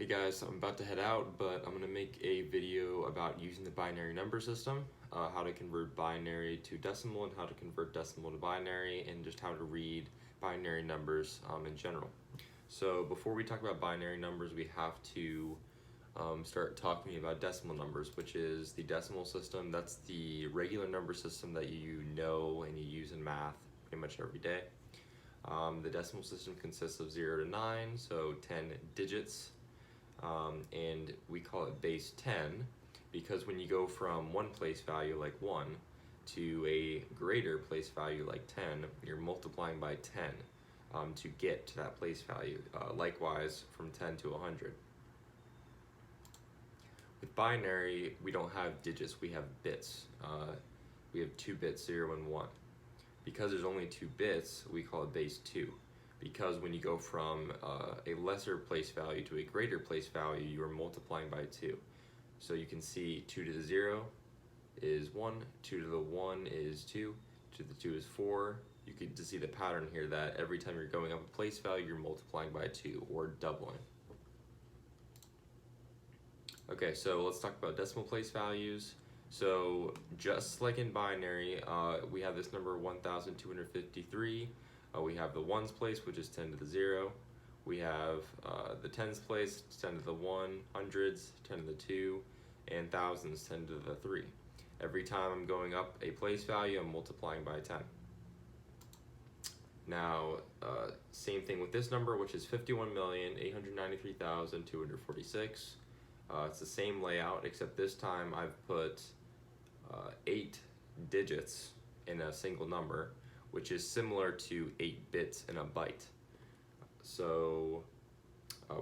Hey guys, I'm about to head out, but I'm going to make a video about using the binary number system, how to convert binary to decimal and how to convert decimal to binary, and just how to read binary numbers in general. So before we talk about binary numbers, we have to start talking about decimal numbers, which is the decimal system. That's the regular number system that you know and you use in math pretty much every day. The decimal system consists of 0 to 9, so 10 digits. And we call it base 10 because when you go from one place value like 1 to a greater place value like 10, you're multiplying by 10 to get to that place value. Likewise, from 10 to 100. With binary, we don't have digits, we have bits. We have 2 bits, 0 and 1. Because there's only 2 bits, we call it base 2. Because when you go from a lesser place value to a greater place value, you are multiplying by 2. So you can see 2 to the 0 is 1, 2 to the 1 is 2, 2 to the 2 is 4. You can just see the pattern here that every time you're going up a place value, you're multiplying by 2 or doubling. Okay, so let's talk about decimal place values. So just like in binary, we have this number 1,253. We have the ones place, which is 10 to the 0. We have the tens place, 10 to the 1, hundreds, 10 to the 2, and thousands, 10 to the 3. Every time I'm going up a place value, I'm multiplying by 10. Now, same thing with this number, which is 51,893,246. It's the same layout, except this time I've put 8 digits in a single number, which is similar to 8 bits in a byte. So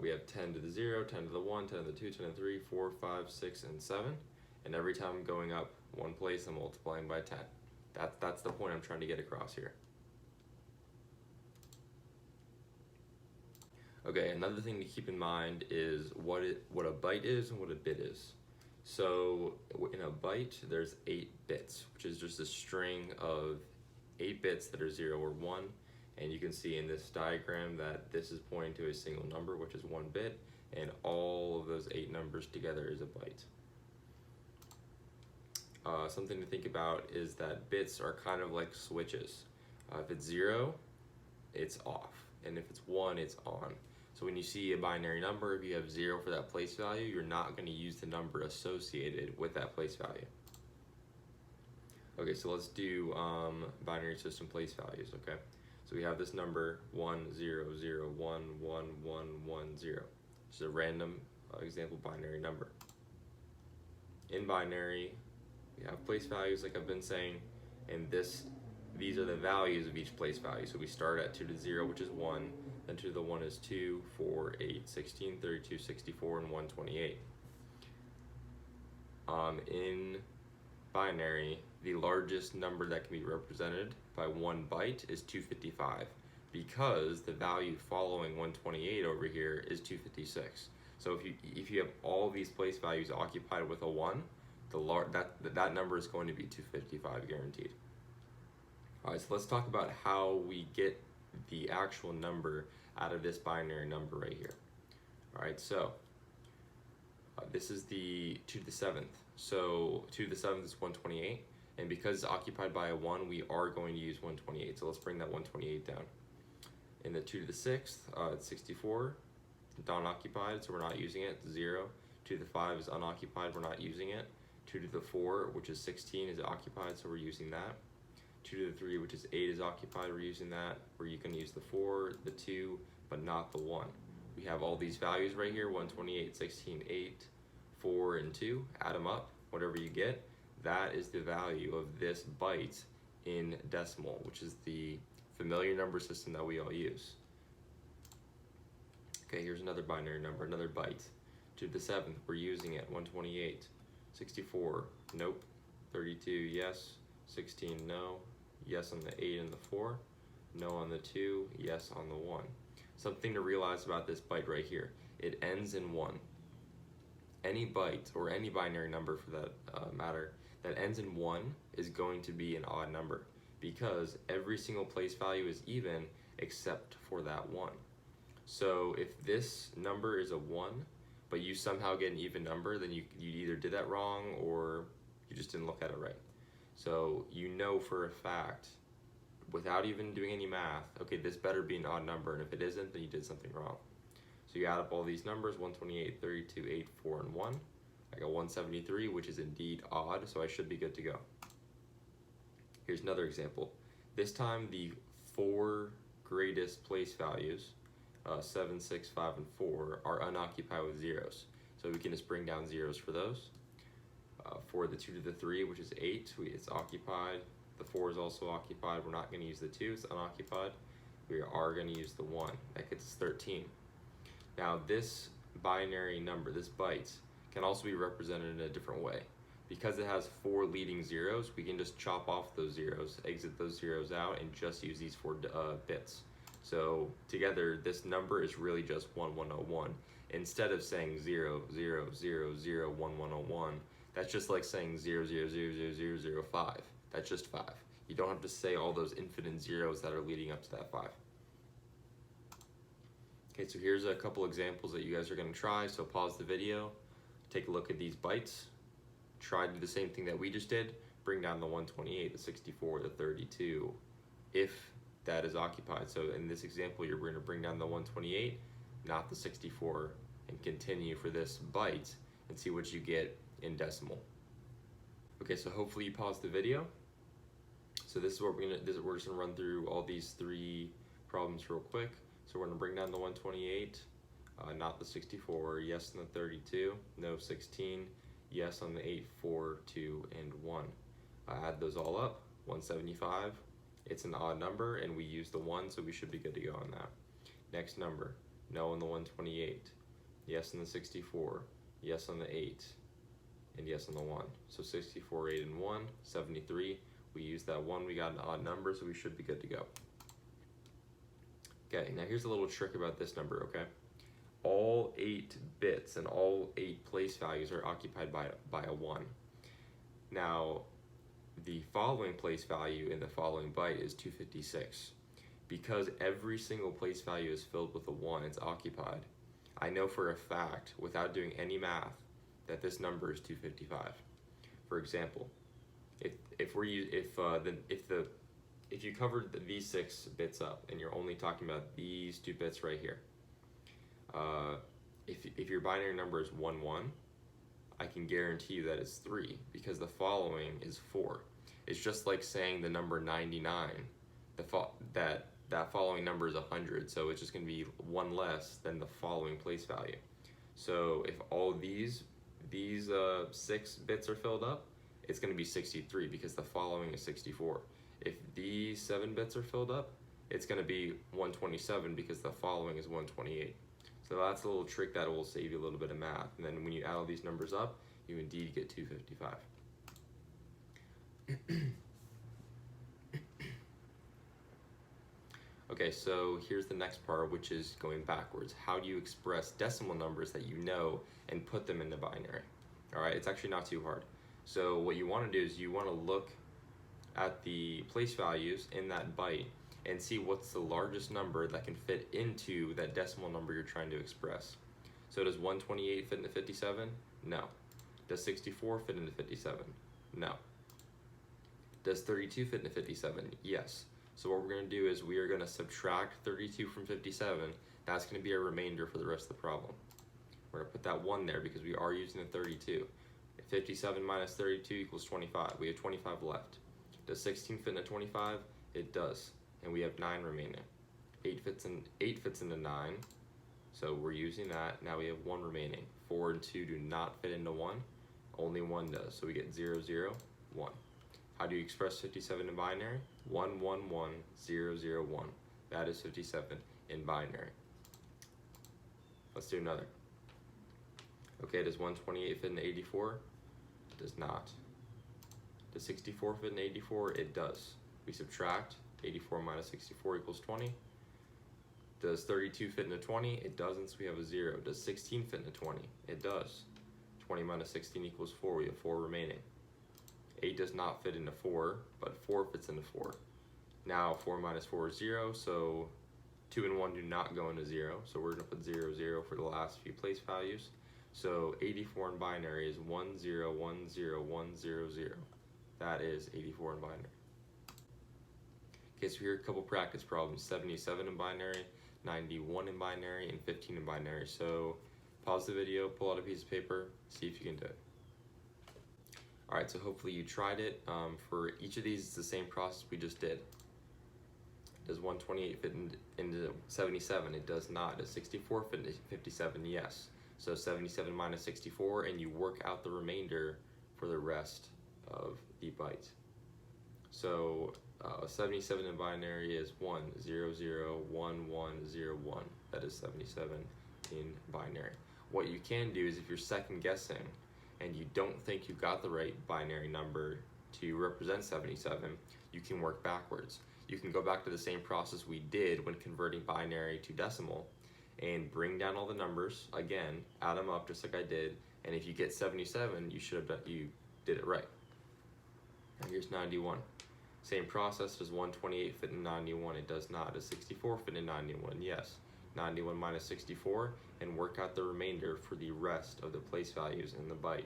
we have 10 to the 0, 10 to the 1, 10 to the 2, 10 to the 3, 4, 5, 6, and 7. And every time I'm going up one place, I'm multiplying by 10. That's the point I'm trying to get across here. Okay, another thing to keep in mind is what a byte is and what a bit is. So in a byte, there's 8 bits, which is just a string of 8 bits that are 0 or 1, and you can see in this diagram that this is pointing to a single number, which is 1 bit, and all of those 8 numbers together is a byte. Something to think about is that bits are kind of like switches. If it's 0, it's off, and if it's 1, it's on. So when you see a binary number, if you have 0 for that place value, you're not going to use the number associated with that place value. Okay, so let's do binary system place values, okay? So we have this number 1, 0, 0, 1, 1, 1, 1, 0. Just a random example binary number. In binary, we have place values like I've been saying, and these are the values of each place value. So we start at 2 to the 0, which is 1, then 2 to the 1 is 2, 4, 8, 16, 32, 64, and 128. In binary, the largest number that can be represented by 1 byte is 255 because the value following 128 over here is 256. So if you have all these place values occupied with a 1, that number is going to be 255 guaranteed. Alright, so let's talk about how we get the actual number out of this binary number right here. Alright, so this is the 2 to the 7th. So 2 to the 7th is 128, and because it's occupied by a 1, we are going to use 128. So let's bring that 128 down. In the 2 to the 6th, it's 64, non-occupied, so we're not using it, 0. 2 to the 5 is unoccupied, we're not using it. 2 to the 4, which is 16, is occupied, so we're using that. 2 to the 3, which is 8, is occupied, we're using that. Where you can use the 4, the 2, but not the 1. We have all these values right here, 128, 16, 8, 4, and 2. Add them up, whatever you get, that is the value of this byte in decimal, which is the familiar number system that we all use. Okay, here's another binary number, another byte. 2 to the 7th, we're using it, 128. 64, nope. 32, yes. 16, no. Yes on the 8 and the 4. No on the 2, yes on the 1. Something to realize about this byte right here. It ends in 1. Any byte, or any binary number for that matter, that ends in 1 is going to be an odd number because every single place value is even except for that 1. So if this number is a 1, but you somehow get an even number, then you either did that wrong or you just didn't look at it right. So you know for a fact, without even doing any math, okay, this better be an odd number, and if it isn't, then you did something wrong. So you add up all these numbers, 128, 32, 8, 4, and 1. I got 173, which is indeed odd, so I should be good to go. Here's another example. This time the 4 greatest place values, 7, 6, 5, and 4, are unoccupied with zeros. So we can just bring down zeros for those. For the 2 to the 3, which is 8, it's occupied. The 4 is also occupied. We're not going to use the 2, it's unoccupied. We are going to use the 1. That gets us 13. Now this binary number, this byte, can also be represented in a different way. Because it has 4 leading zeros, we can just chop off those zeros, exit those zeros out, and just use these 4 bits. So together, this number is really just 1101. Instead of saying 0, 0, 0, 0, 1101, that's just like saying 0, 0, 0, 0, 0, 0, 5. That's just 5. You don't have to say all those infinite zeros that are leading up to that 5. Okay, so here's a couple examples that you guys are going to try. So pause the video, take a look at these bytes, try to do the same thing that we just did, bring down the 128, the 64, the 32, if that is occupied. So in this example, you're going to bring down the 128, not the 64, and continue for this byte and see what you get in decimal. Okay, so hopefully you paused the video. So this is what we're just gonna run through all these 3 problems real quick. So we're gonna bring down the 128, not the 64, yes on the 32, no 16, yes on the 8, 4, 2, and 1. Add those all up, 175. It's an odd number, and we use the 1, so we should be good to go on that. Next number, no on the 128, yes on the 64, yes on the 8, and yes on the 1. So 64, 8, and 1, 73. We use that 1, we got an odd number, so we should be good to go. Okay, now here's a little trick about this number, okay? All 8 bits and all 8 place values are occupied by a 1. Now, the following place value in the following byte is 256. Because every single place value is filled with a 1, it's occupied. I know for a fact, without doing any math, that this number is 255. For example, if you covered these 6 bits up and you're only talking about these 2 bits right here, if your binary number is 1, 1, I can guarantee you that it's 3 because the following is 4. It's just like saying the number 99, that following number is 100, so it's just going to be 1 less than the following place value. So if all these 6 bits are filled up, it's going to be 63 because the following is 64. If these 7 bits are filled up, it's going to be 127 because the following is 128. So that's a little trick that will save you a little bit of math. And then when you add all these numbers up, you indeed get 255. Okay, so here's the next part, which is going backwards. How do you express decimal numbers that you know and put them in the binary? All right, it's actually not too hard. So what you want to do is you want to look at the place values in that byte and see what's the largest number that can fit into that decimal number you're trying to express. So does 128 fit into 57? No. Does 64 fit into 57? No. Does 32 fit into 57? Yes. So what we're going to do is we are going to subtract 32 from 57. That's going to be our remainder for the rest of the problem. We're going to put that 1 there because we are using the 32. 57 minus 32 equals 25. We have 25 left. Does 16 fit into 25? It does. And we have 9 remaining. 8 fits into 9. So we're using that. Now we have 1 remaining. 4 and 2 do not fit into 1. Only 1 does. So we get 0, 0, 1. How do you express 57 in binary? 1, 1, 1, 0, 0, 1. That is 57 in binary. Let's do another. Okay, does 128 fit into 84? It does not. Does 64 fit in 84? It does. We subtract. 84 minus 64 equals 20. Does 32 fit into 20? It doesn't, so we have a 0. Does 16 fit into 20? It does. 20 minus 16 equals 4. We have 4 remaining. 8 does not fit into 4, but 4 fits into 4. Now 4 minus 4 is 0, so 2 and 1 do not go into 0. So we're going to put 0, 0 for the last few place values. So 84 in binary is 1010100. That is 84 in binary. Okay, so here are a couple practice problems. 77 in binary, 91 in binary, and 15 in binary. So pause the video, pull out a piece of paper, see if you can do it. Alright, so hopefully you tried it. For each of these, it's the same process we just did. Does 128 fit into 77? It does not. Does 64 fit into 57? Yes. So 77 minus 64, and you work out the remainder for the rest of the byte. So 77 in binary is 1001101. That is 77 in binary. What you can do is, if you're second guessing and you don't think you got the right binary number to represent 77, you can work backwards. You can go back to the same process we did when converting binary to decimal and bring down all the numbers again, add them up just like I did, and if you get 77, you did it right. And here's 91. Same process. Does 128 fit in 91? It does not. Does 64 fit in 91? Yes. 91 minus 64, and work out the remainder for the rest of the place values in the byte.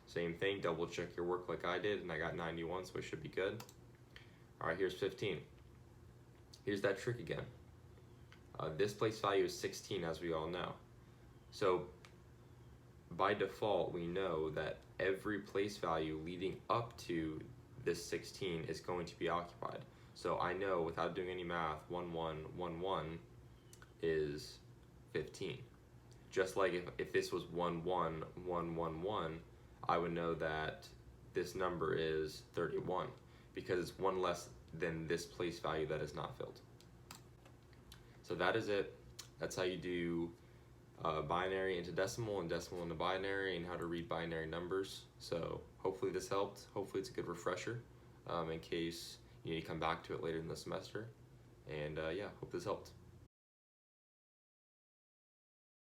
Same thing, double check your work like I did, and I got 91, so it should be good. Alright, here's 15. Here's that trick again. This place value is 16, as we all know. So by default, we know that every place value leading up to this 16 is going to be occupied. So I know, without doing any math, 1111 is 15. Just like if this was 11111, I would know that this number is 31, because it's one less than this place value that is not filled. So that is it. That's how you do binary into decimal and decimal into binary, and how to read binary numbers. So hopefully this helped. Hopefully it's a good refresher in case you need to come back to it later in the semester. And yeah, hope this helped.